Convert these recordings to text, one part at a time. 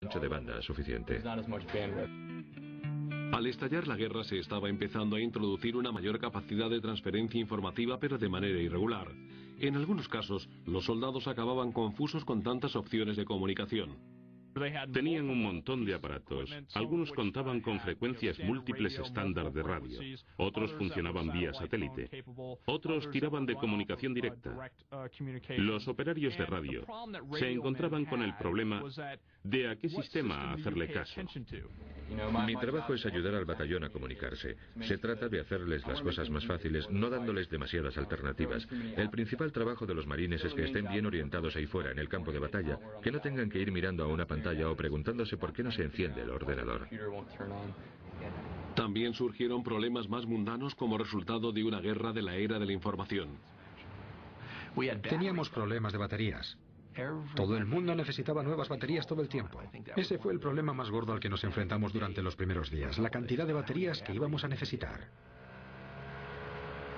ancho de banda suficiente. Al estallar la guerra se estaba empezando a introducir una mayor capacidad de transferencia informativa, pero de manera irregular. En algunos casos, los soldados acababan confusos con tantas opciones de comunicación. Tenían un montón de aparatos. Algunos contaban con frecuencias múltiples estándar de radio. Otros funcionaban vía satélite. Otros tiraban de comunicación directa. Los operarios de radio se encontraban con el problema de a qué sistema hacerle caso. Mi trabajo es ayudar al batallón a comunicarse. Se trata de hacerles las cosas más fáciles, no dándoles demasiadas alternativas. El principal trabajo de los marines es que estén bien orientados ahí fuera, en el campo de batalla, que no tengan que ir mirando a una pantalla o preguntándose por qué no se enciende el ordenador. También surgieron problemas más mundanos como resultado de una guerra de la era de la información. Teníamos problemas de baterías. Todo el mundo necesitaba nuevas baterías todo el tiempo. Ese fue el problema más gordo al que nos enfrentamos durante los primeros días, la cantidad de baterías que íbamos a necesitar.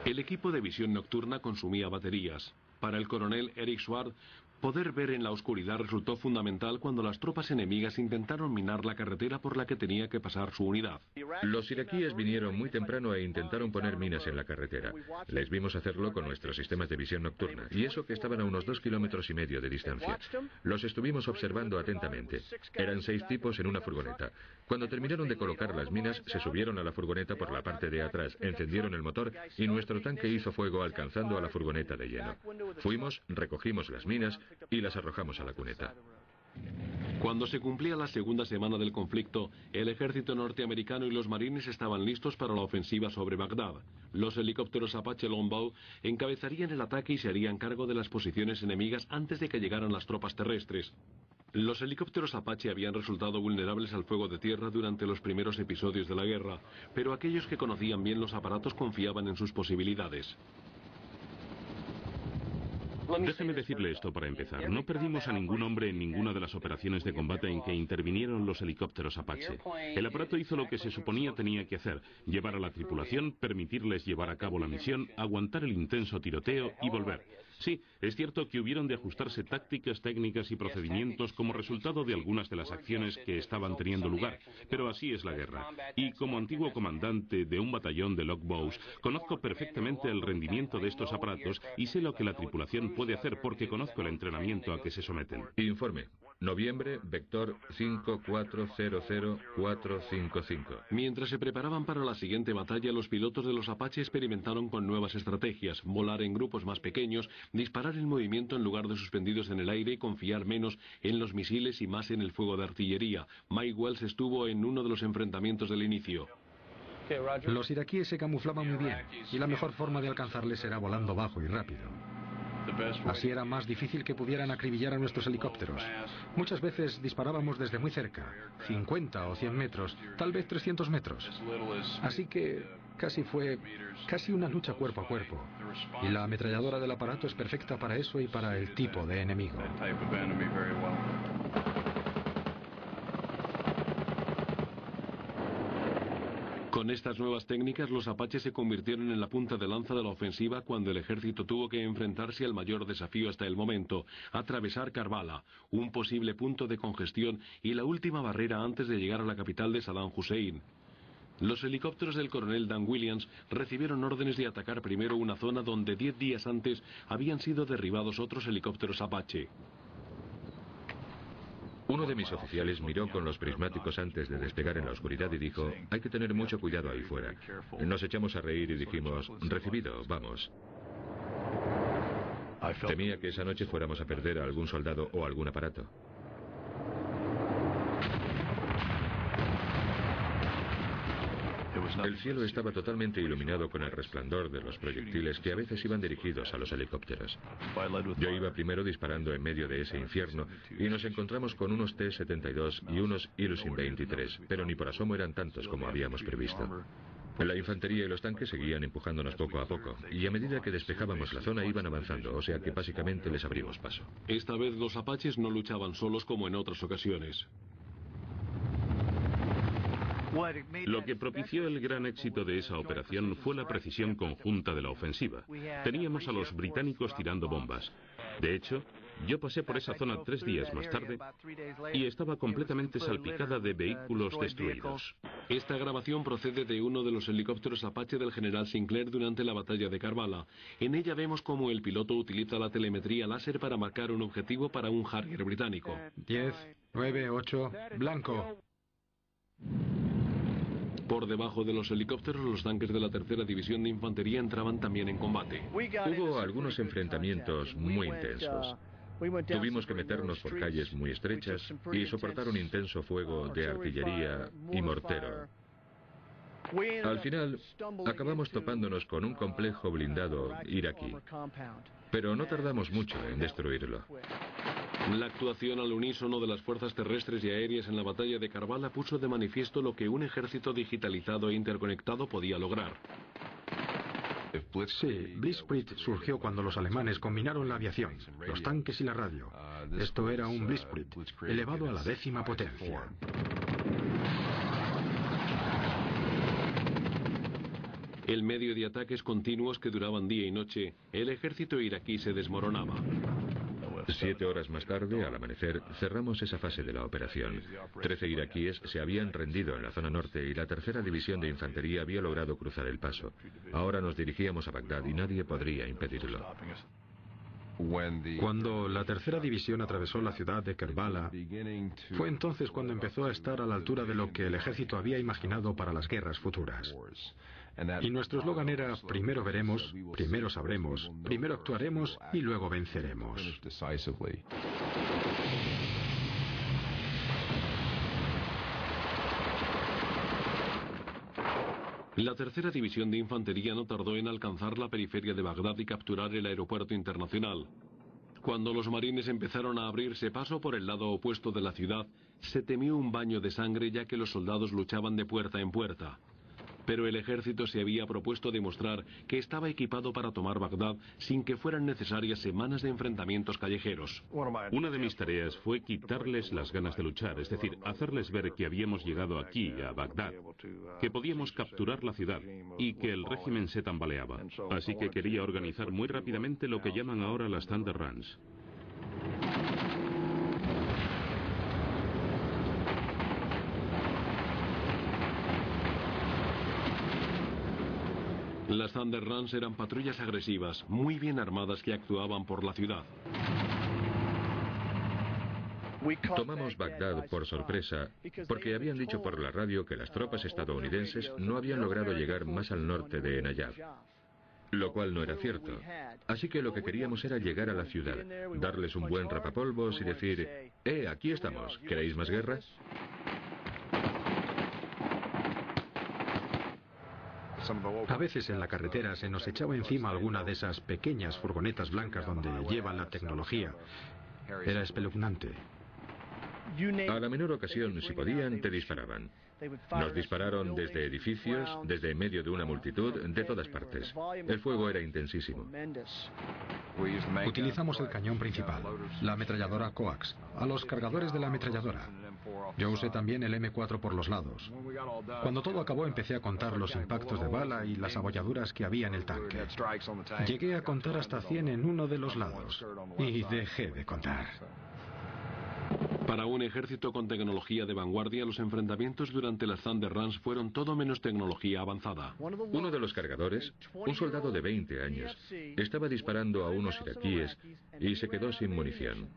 El equipo de visión nocturna consumía baterías. Para el coronel Eric Swart, poder ver en la oscuridad resultó fundamental cuando las tropas enemigas intentaron minar la carretera por la que tenía que pasar su unidad. Los iraquíes vinieron muy temprano e intentaron poner minas en la carretera. Les vimos hacerlo con nuestros sistemas de visión nocturna, y eso que estaban a unos 2,5 kilómetros de distancia. Los estuvimos observando atentamente. Eran 6 tipos en una furgoneta. Cuando terminaron de colocar las minas, se subieron a la furgoneta por la parte de atrás, encendieron el motor y nuestro tanque hizo fuego alcanzando a la furgoneta de lleno. Fuimos, recogimos las minas y las arrojamos a la cuneta. Cuando se cumplía la segunda semana del conflicto, el ejército norteamericano y los marines estaban listos para la ofensiva sobre Bagdad. Los helicópteros Apache Longbow encabezarían el ataque y se harían cargo de las posiciones enemigas antes de que llegaran las tropas terrestres. Los helicópteros Apache habían resultado vulnerables al fuego de tierra durante los primeros episodios de la guerra, pero aquellos que conocían bien los aparatos confiaban en sus posibilidades. Déjeme decirle esto para empezar. No perdimos a ningún hombre en ninguna de las operaciones de combate en que intervinieron los helicópteros Apache. El aparato hizo lo que se suponía tenía que hacer: llevar a la tripulación, permitirles llevar a cabo la misión, aguantar el intenso tiroteo y volver. Sí, es cierto que hubieron de ajustarse tácticas, técnicas y procedimientos como resultado de algunas de las acciones que estaban teniendo lugar, pero así es la guerra. Y como antiguo comandante de un batallón de Longbows, conozco perfectamente el rendimiento de estos aparatos y sé lo que la tripulación puede hacer porque conozco el entrenamiento a que se someten. Informe. Noviembre, vector 5400455. Mientras se preparaban para la siguiente batalla, los pilotos de los Apache experimentaron con nuevas estrategias: volar en grupos más pequeños, disparar en movimiento en lugar de suspendidos en el aire y confiar menos en los misiles y más en el fuego de artillería. Mike Wells estuvo en uno de los enfrentamientos del inicio. Los iraquíes se camuflaban muy bien, y la mejor forma de alcanzarles era volando bajo y rápido. Así era más difícil que pudieran acribillar a nuestros helicópteros. Muchas veces disparábamos desde muy cerca, 50 o 100 metros, tal vez 300 metros. Así que fue casi una lucha cuerpo a cuerpo. Y la ametralladora del aparato es perfecta para eso y para el tipo de enemigo. Con estas nuevas técnicas, los Apaches se convirtieron en la punta de lanza de la ofensiva cuando el ejército tuvo que enfrentarse al mayor desafío hasta el momento: atravesar Karbala, un posible punto de congestión y la última barrera antes de llegar a la capital de Saddam Hussein. Los helicópteros del coronel Dan Williams recibieron órdenes de atacar primero una zona donde 10 días antes habían sido derribados otros helicópteros Apache. Uno de mis oficiales miró con los prismáticos antes de despegar en la oscuridad y dijo: hay que tener mucho cuidado ahí fuera. Nos echamos a reír y dijimos: recibido, vamos. Temía que esa noche fuéramos a perder a algún soldado o algún aparato. El cielo estaba totalmente iluminado con el resplandor de los proyectiles que a veces iban dirigidos a los helicópteros. Yo iba primero disparando en medio de ese infierno y nos encontramos con unos T-72 y unos Ilyushin-23, pero ni por asomo eran tantos como habíamos previsto. La infantería y los tanques seguían empujándonos poco a poco, y a medida que despejábamos la zona iban avanzando, o sea que básicamente les abrimos paso. Esta vez los Apaches no luchaban solos como en otras ocasiones. Lo que propició el gran éxito de esa operación fue la precisión conjunta de la ofensiva. Teníamos a los británicos tirando bombas. De hecho, Yo pasé por esa zona 3 días más tarde y estaba completamente salpicada de vehículos destruidos. Esta grabación procede de uno de los helicópteros Apache del general Sinclair durante la batalla de Karbala. En ella vemos cómo el piloto utiliza la telemetría láser para marcar un objetivo para un Harrier británico. 10, 9, 8, blanco. Por debajo de los helicópteros, los tanques de la tercera división de infantería entraban también en combate. Hubo algunos enfrentamientos muy intensos. Tuvimos que meternos por calles muy estrechas y soportar un intenso fuego de artillería y mortero. Al final, acabamos topándonos con un complejo blindado iraquí, pero no tardamos mucho en destruirlo. La actuación al unísono de las fuerzas terrestres y aéreas en la batalla de Karbala puso de manifiesto lo que un ejército digitalizado e interconectado podía lograr. Sí, Blitzkrieg surgió cuando los alemanes combinaron la aviación, los tanques y la radio. Esto era un Blitzkrieg, elevado a la 10ª potencia. En medio de ataques continuos que duraban día y noche, el ejército iraquí se desmoronaba. 7 horas más tarde, al amanecer, cerramos esa fase de la operación. 13 iraquíes se habían rendido en la zona norte y la tercera división de infantería había logrado cruzar el paso. Ahora nos dirigíamos a Bagdad y nadie podría impedirlo. Cuando la tercera división atravesó la ciudad de Kerbala, fue entonces cuando empezó a estar a la altura de lo que el ejército había imaginado para las guerras futuras. Y nuestro eslogan era: primero veremos, primero sabremos, primero actuaremos y luego venceremos. La tercera división de infantería no tardó en alcanzar la periferia de Bagdad y capturar el aeropuerto internacional. Cuando los marines empezaron a abrirse paso por el lado opuesto de la ciudad, se temió un baño de sangre ya que los soldados luchaban de puerta en puerta. Pero el ejército se había propuesto demostrar que estaba equipado para tomar Bagdad sin que fueran necesarias semanas de enfrentamientos callejeros. Una de mis tareas fue quitarles las ganas de luchar, es decir, hacerles ver que habíamos llegado aquí, a Bagdad, que podíamos capturar la ciudad y que el régimen se tambaleaba. Así que quería organizar muy rápidamente lo que llaman ahora las Thunder Runs. Las Thunder Runs eran patrullas agresivas, muy bien armadas que actuaban por la ciudad. Tomamos Bagdad por sorpresa porque habían dicho por la radio que las tropas estadounidenses no habían logrado llegar más al norte de Nayab, lo cual no era cierto. Así que lo que queríamos era llegar a la ciudad, darles un buen rapapolvos y decir: aquí estamos, ¿queréis más guerra? A veces en la carretera se nos echaba encima alguna de esas pequeñas furgonetas blancas donde llevan la tecnología. Era espeluznante. A la menor ocasión, si podían, te disparaban. Nos dispararon desde edificios, desde en medio de una multitud, de todas partes. El fuego era intensísimo. Utilizamos el cañón principal, la ametralladora Coax, a los cargadores de la ametralladora. Yo usé también el M4 por los lados. Cuando todo acabó empecé a contar los impactos de bala y las abolladuras que había en el tanque. Llegué a contar hasta 100 en uno de los lados y dejé de contar. Para un ejército con tecnología de vanguardia, los enfrentamientos durante las Thunder Runs fueron todo menos tecnología avanzada. Uno de los cargadores, un soldado de 20 años, estaba disparando a unos iraquíes y se quedó sin munición.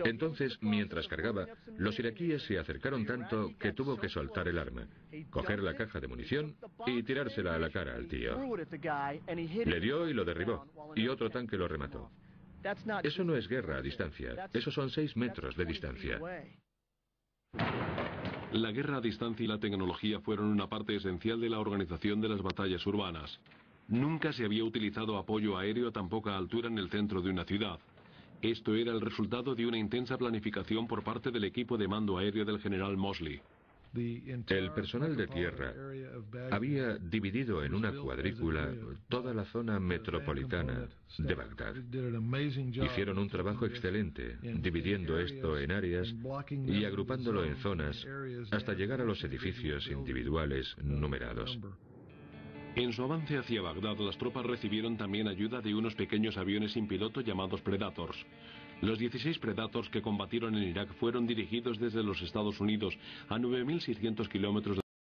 Entonces, mientras cargaba, los iraquíes se acercaron tanto que tuvo que soltar el arma, coger la caja de munición y tirársela a la cara al tío. Le dio y lo derribó, y otro tanque lo remató. Eso no es guerra a distancia, eso son 6 metros de distancia. La guerra a distancia y la tecnología fueron una parte esencial de la organización de las batallas urbanas. Nunca se había utilizado apoyo aéreo a tan poca altura en el centro de una ciudad. Esto era el resultado de una intensa planificación por parte del equipo de mando aéreo del general Mosley. El personal de tierra había dividido en una cuadrícula toda la zona metropolitana de Bagdad. Hicieron un trabajo excelente, dividiendo esto en áreas y agrupándolo en zonas hasta llegar a los edificios individuales numerados. En su avance hacia Bagdad, las tropas recibieron también ayuda de unos pequeños aviones sin piloto llamados Predators. Los 16 Predators que combatieron en Irak fueron dirigidos desde los Estados Unidos a 9.600 kilómetros